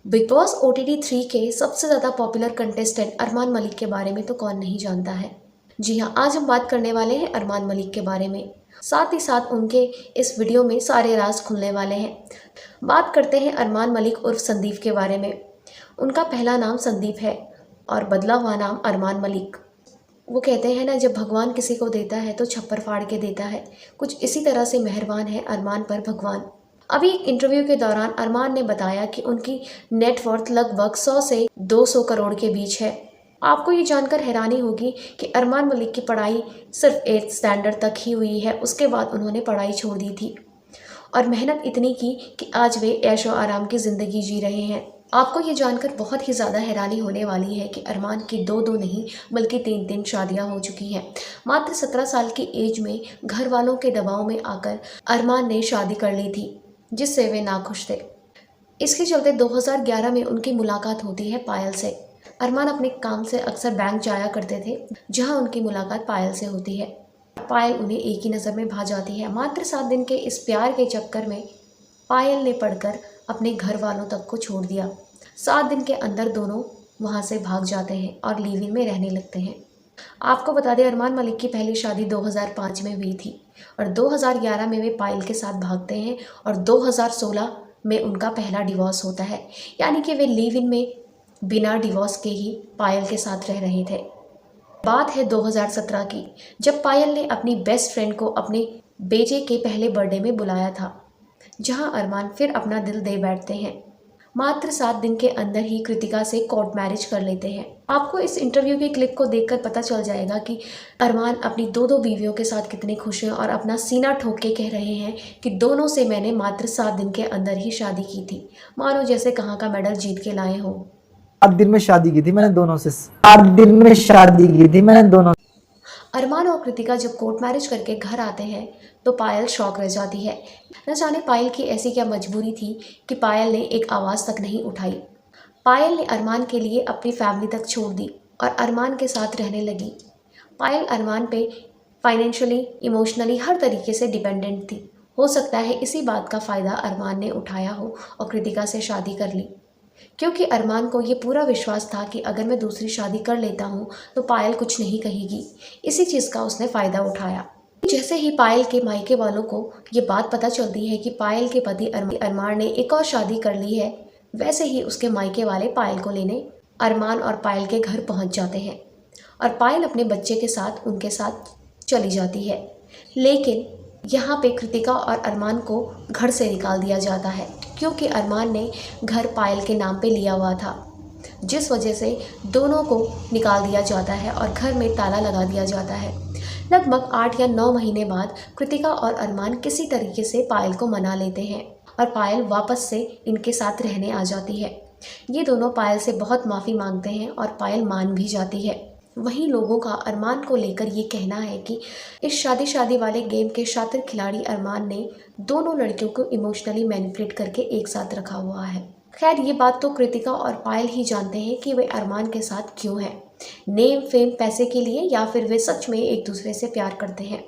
Big boss OTT 3 के सबसे ज़्यादा पॉपुलर कंटेस्टेंट अरमान मलिक के बारे में तो कौन नहीं जानता है। जी हाँ, आज हम बात करने वाले हैं अरमान मलिक के बारे में। साथ ही साथ उनके इस वीडियो में सारे राज खुलने वाले हैं। बात करते हैं अरमान मलिक उर्फ संदीप के बारे में। उनका पहला नाम संदीप है और बदला हुआ नाम अरमान मलिक। वो कहते हैं ना, जब भगवान किसी को देता है तो छप्पर फाड़ के देता है। कुछ इसी तरह से मेहरबान है अरमान पर भगवान। अभी एक इंटरव्यू के दौरान अरमान ने बताया कि उनकी नेटवर्थ लगभग 100 से 200 करोड़ के बीच है। आपको ये जानकर हैरानी होगी कि अरमान मलिक की पढ़ाई सिर्फ 8th स्टैंडर्ड तक ही हुई है। उसके बाद उन्होंने पढ़ाई छोड़ दी थी और मेहनत इतनी की कि आज वे ऐशो आराम की ज़िंदगी जी रहे हैं। आपको ये जानकर बहुत ही ज़्यादा हैरानी होने वाली है कि अरमान की दो नहीं बल्कि 3 शादियां हो चुकी हैं। मात्र 17 साल की एज में घर वालों के दबाव में आकर अरमान ने शादी कर ली थी, जिससे वे नाखुश थे। इसके चलते 2011 में उनकी मुलाकात होती है पायल से। अरमान अपने काम से अक्सर बैंक जाया करते थे, जहां उनकी मुलाकात पायल से होती है। पायल उन्हें एक ही नज़र में भा जाती है। मात्र 7 दिन के इस प्यार के चक्कर में पायल ने पढ़कर अपने घर वालों तक को छोड़ दिया। 7 दिन के अंदर दोनों वहां से भाग जाते हैं और लिव इन में रहने लगते हैं। आपको बता दें, अरमान मलिक की पहली शादी 2005 में हुई थी और 2011 में वे पायल के साथ भागते हैं और 2016 में उनका पहला डिवोर्स होता है। यानी कि वे लिव इन में बिना डिवोर्स के ही पायल के साथ रह रहे थे। बात है 2017 की, जब पायल ने अपनी बेस्ट फ्रेंड को अपने बेटे के पहले बर्थडे में बुलाया था, जहां अरमान फिर अपना दिल दे बैठते हैं। मात्र 7 दिन के अंदर ही कृतिका से कोर्ट मैरिज कर लेते हैं। आपको इस इंटरव्यू के क्लिप को देखकर पता चल जाएगा कि अरमान अपनी दो बीवियों के साथ कितने खुश हैं और अपना सीना ठोक के कह रहे हैं कि दोनों से मैंने मात्र 7 दिन के अंदर ही शादी की थी, मानो जैसे कहाँ का मेडल जीत के लाए हों। 8 दिन में शादी की थी मैंने दोनों से। 8 दिन में शादी की थी मैंने दोनों। अरमान और कृतिका जब कोर्ट मैरिज करके घर आते हैं तो पायल शॉक रह जाती है। न जाने पायल की ऐसी क्या मजबूरी थी कि पायल ने एक आवाज़ तक नहीं उठाई। पायल ने अरमान के लिए अपनी फैमिली तक छोड़ दी और अरमान के साथ रहने लगी। पायल अरमान पे फाइनेंशियली, इमोशनली हर तरीके से डिपेंडेंट थी। हो सकता है इसी बात का फ़ायदा अरमान ने उठाया हो और कृतिका से शादी कर ली, क्योंकि अरमान को ये पूरा विश्वास था कि अगर मैं दूसरी शादी कर लेता हूँ तो पायल कुछ नहीं कहेगी। इसी चीज़ का उसने फ़ायदा उठाया। जैसे ही पायल के मायके वालों को ये बात पता चलती है कि पायल के पति अरमान ने एक और शादी कर ली है, वैसे ही उसके मायके वाले पायल को लेने अरमान और पायल के घर पहुंच जाते हैं और पायल अपने बच्चे के साथ उनके साथ चली जाती है। लेकिन यहाँ पे कृतिका और अरमान को घर से निकाल दिया जाता है, क्योंकि अरमान ने घर पायल के नाम पे लिया हुआ था, जिस वजह से दोनों को निकाल दिया जाता है और घर में ताला लगा दिया जाता है। लगभग 8 या 9 महीने बाद कृतिका और अरमान किसी तरीके से पायल को मना लेते हैं और पायल वापस से इनके साथ रहने आ जाती है। ये दोनों पायल से बहुत माफ़ी मांगते हैं और पायल मान भी जाती है। वहीं लोगों का अरमान को लेकर ये कहना है कि इस शादी वाले गेम के शातिर खिलाड़ी अरमान ने दोनों लड़कियों को इमोशनली मैनिपुलेट करके एक साथ रखा हुआ है। खैर, ये बात तो कृतिका और पायल ही जानते हैं कि वे अरमान के साथ क्यों हैं। नेम, फेम, पैसे के लिए, या फिर वे सच में एक दूसरे से प्यार करते हैं।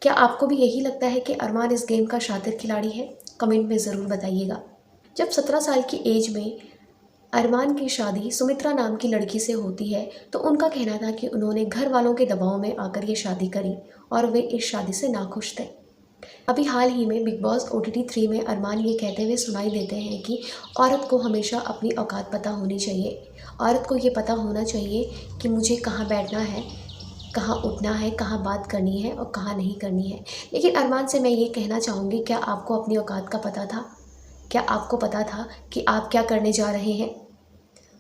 क्या आपको भी यही लगता है कि अरमान इस गेम का शातिर खिलाड़ी है? कमेंट में ज़रूर बताइएगा। जब 17 साल की एज में अरमान की शादी सुमित्रा नाम की लड़की से होती है तो उनका कहना था कि उन्होंने घर वालों के दबाव में आकर ये शादी करी और वे इस शादी से नाखुश थे। अभी हाल ही में बिग बॉस OTT 3 में अरमान ये कहते हुए सुनाई देते हैं कि औरत को हमेशा अपनी औकात पता होनी चाहिए। औरत को ये पता होना चाहिए कि मुझे कहाँ बैठना है, कहाँ उठना है, कहाँ बात करनी है और कहाँ नहीं करनी है। लेकिन अरमान से मैं ये कहना चाहूँगी, क्या आपको अपनी औकात का पता था? क्या आपको पता था कि आप क्या करने जा रहे हैं?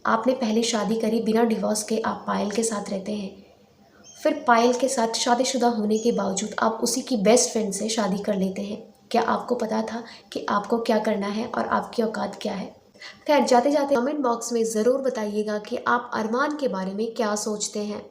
आपने पहले शादी करी बिना डिवोर्स के, आप पायल के साथ रहते हैं। फिर पायल के साथ शादीशुदा होने के बावजूद आप उसी की बेस्ट फ्रेंड से शादी कर लेते हैं। क्या आपको पता था कि आपको क्या करना है और आपकी औकात क्या है? खैर, जाते जाते कमेंट बॉक्स में ज़रूर बताइएगा कि आप अरमान के बारे में क्या सोचते हैं।